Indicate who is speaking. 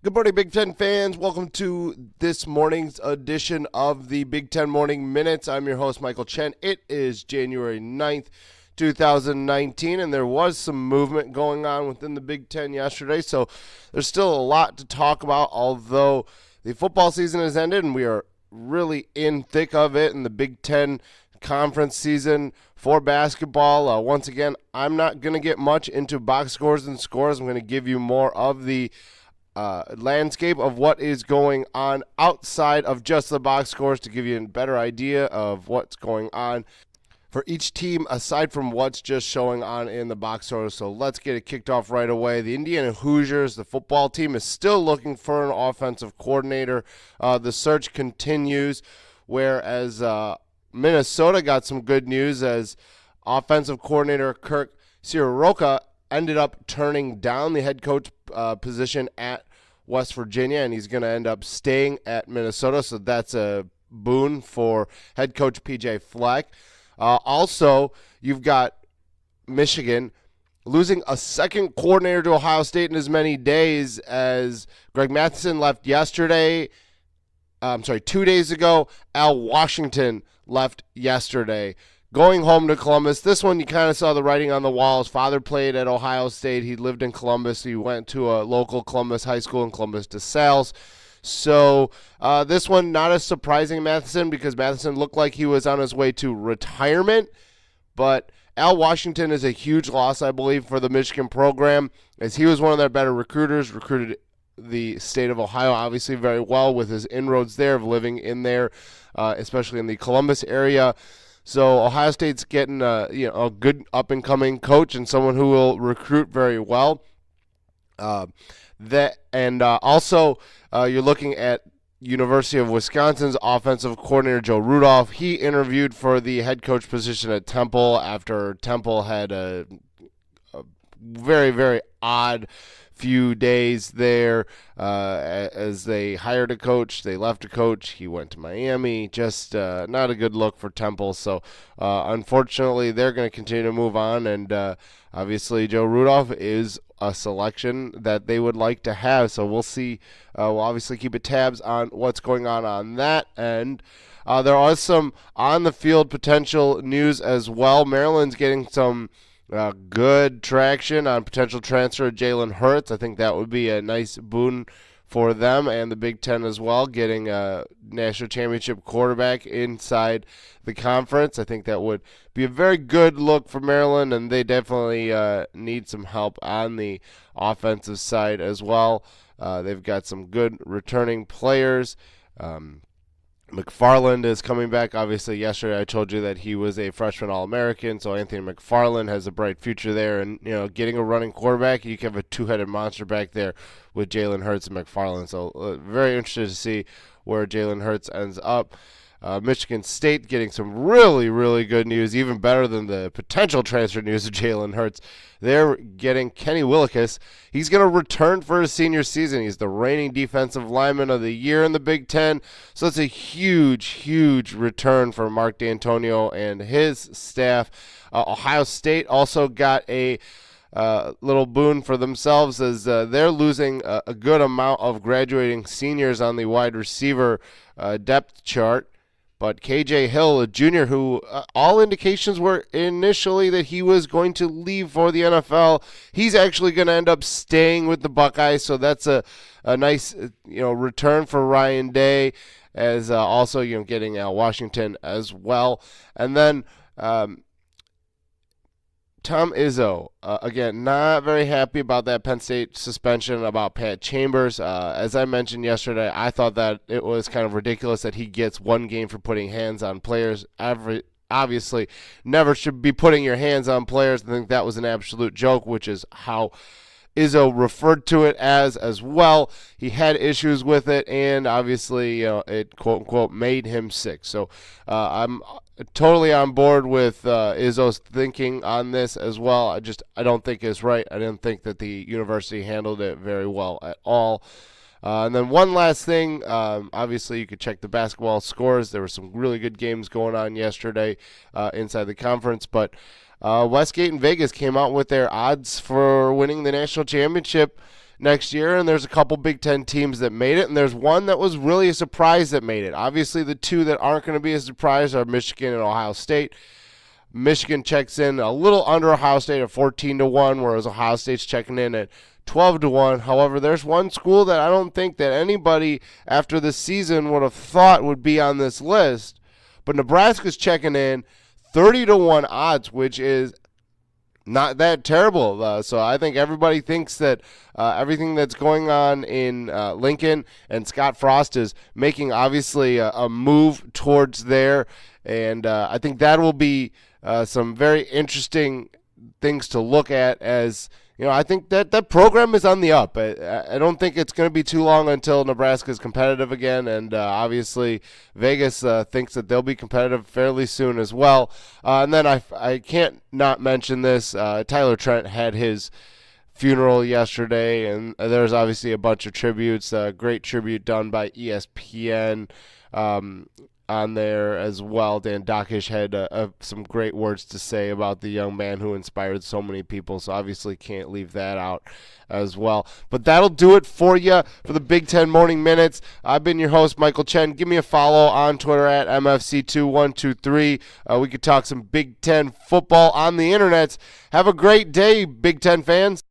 Speaker 1: Good morning, Big Ten fans. Welcome to this morning's edition of the Big Ten Morning Minutes. I'm your host, Michael Chen. It is January 9th, 2019, and there was some movement going on within the Big Ten yesterday, so there's still a lot to talk about, although the football season has ended and we are really in thick of it in the Big Ten conference season for basketball. Once again, I'm not going to get much into box scores and scores. I'm going to give you more of the landscape of what is going on outside of just the box scores to give you a better idea of what's going on for each team aside from what's just showing on in the box scores. So let's get it kicked off right away. The Indiana Hoosiers, the football team, is still looking for an offensive coordinator. The search continues, whereas Minnesota got some good news as offensive coordinator Kirk Ciarrocca ended up turning down the head coach position at West Virginia, and he's going to end up staying at Minnesota, so that's a boon for head coach PJ Fleck. Also, you've got Michigan losing a second coordinator to Ohio State in as many days as Greg Matheson left yesterday. 2 days ago. Al Washington left yesterday, going home to Columbus. This one, you kind of saw the writing on the wall. His father played at Ohio State. He lived in Columbus. He went to a local Columbus high school in Columbus DeSales. So this one, not as surprising, Matheson, because Matheson looked like he was on his way to retirement. But Al Washington is a huge loss, I believe, for the Michigan program, as he was one of their better recruiters, recruited the state of Ohio obviously very well with his inroads there of living in there, especially in the Columbus area. So Ohio State's getting a good up-and-coming coach and someone who will recruit very well. Also, you're looking at University of Wisconsin's offensive coordinator Joe Rudolph. He interviewed for the head coach position at Temple after Temple had a very, very odd few days there as they hired a coach. They left a coach. He went to Miami. Just not a good look for Temple. So unfortunately, they're going to continue to move on. And obviously, Joe Rudolph is a selection that they would like to have. So we'll see. We'll obviously keep a tabs on what's going on that end. There are some on-the-field potential news as well. Maryland's getting some good traction on potential transfer of Jalen Hurts. I think that would be a nice boon for them and the Big Ten as well, getting a national championship quarterback inside the conference. I think that would be a very good look for Maryland, and they definitely need some help on the offensive side as well. They've got some good returning players. McFarland is coming back. Obviously, yesterday I told you that he was a freshman All-American, so Anthony McFarland has a bright future there. And, getting a running quarterback, you can have a two-headed monster back there with Jalen Hurts and McFarland. So very interested to see where Jalen Hurts ends up. Michigan State getting some really, really good news, even better than the potential transfer news of Jalen Hurts. They're getting Kenny Willekes. He's going to return for his senior season. He's the reigning defensive lineman of the year in the Big Ten. So it's a huge, huge return for Mark D'Antonio and his staff. Ohio State also got a little boon for themselves as they're losing a good amount of graduating seniors on the wide receiver depth chart. But KJ Hill, a junior who all indications were initially that he was going to leave for the NFL, he's actually going to end up staying with the Buckeyes. So that's a nice return for Ryan Day, as also getting Washington as well. And then Tom Izzo, again, not very happy about that Penn State suspension about Pat Chambers. As I mentioned yesterday, I thought that it was kind of ridiculous that he gets one game for putting hands on players. Obviously, never should be putting your hands on players. I think that was an absolute joke, which is how Izzo referred to it as well. He had issues with it, and obviously, it quote-unquote made him sick. So I'm totally on board with Izzo's thinking on this as well. I don't think it's right. I didn't think that the university handled it very well at all. And then one last thing, obviously you could check the basketball scores. There were some really good games going on yesterday inside the conference, but Westgate and Vegas came out with their odds for winning the national championship next year, and there's a couple Big Ten teams that made it, and there's one that was really a surprise that made it. Obviously, the two that aren't going to be a surprise are Michigan and Ohio State. Michigan checks in a little under Ohio State at 14-1, whereas Ohio State's checking in at 12-1. However, there's one school that I don't think that anybody after this season would have thought would be on this list, but Nebraska's checking in 30-1 odds, which is not that terrible. So I think everybody thinks that everything that's going on in Lincoln and Scott Frost is making obviously a move towards there, and I think that will be some very interesting things to look at. As you know, I think that program is on the up. I don't think it's going to be too long until Nebraska is competitive again, and obviously Vegas thinks that they'll be competitive fairly soon as well. And then I can't not mention this. Tyler Trent had his funeral yesterday, and there's obviously a bunch of tributes. Great tribute done by ESPN. On there as well. Dan Dockish had some great words to say about the young man who inspired so many people, so obviously can't leave that out as well. But that'll do it for you for the Big Ten Morning Minutes. I've been your host, Michael Chen. Give me a follow on Twitter at MFC2123. We could talk some Big Ten football on the internet. Have a great day, Big Ten fans.